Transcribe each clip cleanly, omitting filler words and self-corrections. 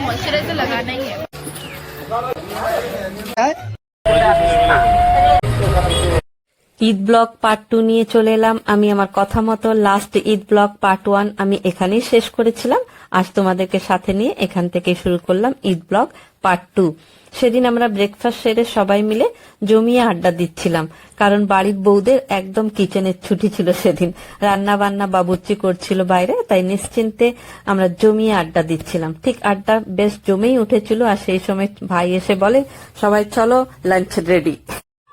Moisturiser लगाना ही है। Eid blog part 2 নিয়ে চলে এলাম আমি। আমার কথা মতো লাস্ট ঈদ ব্লগ পার্ট 1 আমি এখানেই শেষ করেছিলাম। আজ তোমাদেরকে সাথে নিয়ে এখান থেকে শুরু করলাম ঈদ ব্লগ পার্ট 2। সেদিন আমরা ব্রেকফাস্ট সেরে সবাই মিলে জমিয়ে আড্ডা দিচ্ছিলাম, কারণ বাড়ির বউদের একদম কিচেনের ছুটি ছিল সেদিন। রান্না বান্না বাবুর্চি করছিল বাইরে, তাই নিশ্চিন্তে আমরা জমিয়ে আড্ডা দিচ্ছিলাম। ঠিক আড্ডা বেশ জমেই উঠেছিল, আর সেই সময় ভাই এসে বলে, সবাই চলো লাঞ্চ রেডি।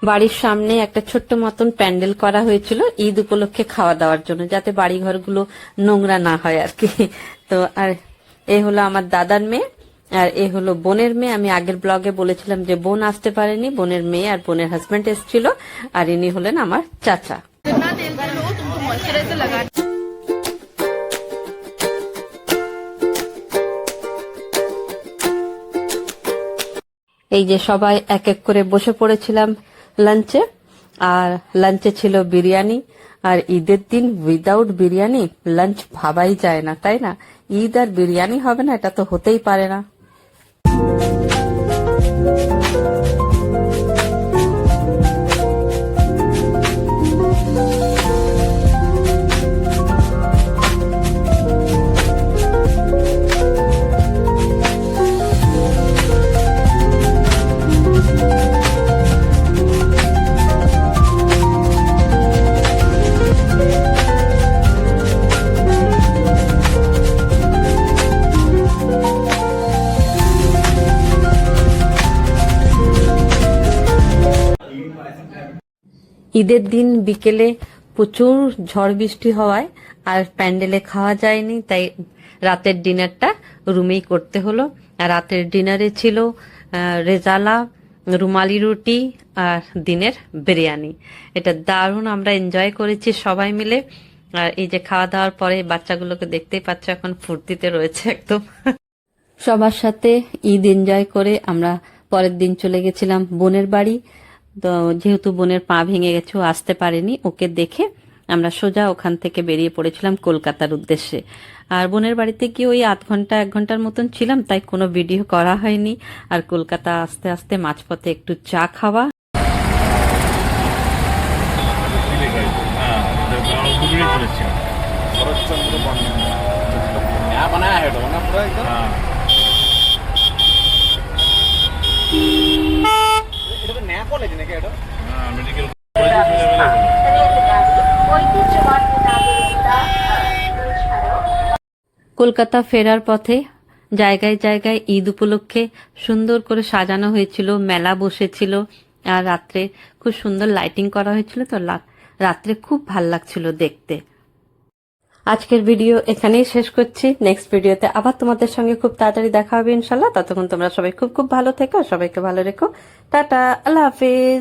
বাড়ির সামনে একটা ছোট্ট মতন প্যান্ডেল করা হয়েছিল ঈদ উপলক্ষে খাওয়া দাওয়ার জন্য, যাতে বাড়ি ঘরগুলো নোংরা না হয় আর কি। তো আর এ হলো আমার দাদার মেয়ে, আর এ হলো বোনের মেয়ে। আমি আগের ব্লগে বলেছিলাম যে বোন আসতে পারেনি, বোনের মেয়ে আর বোনের হাজবেন্ড এসেছিল, আর ইনি হলেন আমার চাচা। এই যে সবাই এক এক করে বসে পড়েছিলাম লাঞ্চে, আর লাঞ্চে ছিল বিরিয়ানি। আর ঈদের দিন উইদাউট বিরিয়ানি লাঞ্চ ভাবাই যায় না, তাই না? ঈদ আর বিরিয়ানি হবে না, এটা তো হতেই পারে না। ঈদের দিন বিকেলে প্রচুর ঝড় বৃষ্টি হওয়ায় আর প্যান্ডেলে খাওয়া যায়নি, তাই রাতের ডিনারটা রুমেই করতে হলো। আর রাতের ডিনারে ছিল রেজালা, রুমালি রুটি আর দিনের বিরিয়ানি। এটা দারুণ আমরা এনজয় করেছি সবাই মিলে। আর এই যে খাওয়া দাওয়ার পরে বাচ্চাগুলোকে দেখতেই পাচ্ছ, এখন ফুর্তিতে রয়েছে একদম। সবার সাথে ঈদ এনজয় করে আমরা পরের দিন চলে গেছিলাম বোনের বাড়ি। তো যেহেতু বোনের পা ভেঙে গেছে, ও আসতে পারেনি, ওকে দেখে আমরা সোজা ওখান থেকে বেরিয়ে পড়েছিলাম কলকাতার উদ্দেশ্যে। আর বোনের বাড়িতে গিয়ে ওই 1 ঘন্টার মতন ছিলাম, তাই কোনো ভিডিও করা হয়নি। আর কলকাতা আস্তে আস্তে মাঝপথে একটু চা খাওয়া। কলকাতা ফেরার পথে জায়গায় জায়গায় ঈদ উপলক্ষে সুন্দর করে সাজানো হয়েছিল, মেলা বসেছিল, আর রাত্রে খুব সুন্দর লাইটিং করা হয়েছিল। তো রাত্রে খুব ভাল লাগছিল দেখতে। আজকের ভিডিও এখানেই শেষ করছি। নেক্সট ভিডিওতে আবার তোমাদের সঙ্গে খুব তাড়াতাড়ি দেখা হবে ইনশাল্লাহ। ততক্ষণ তোমরা সবাই খুব খুব ভালো থেকো, সবাইকে ভালো রেখো। টাটা, আল্লাহ হাফিজ।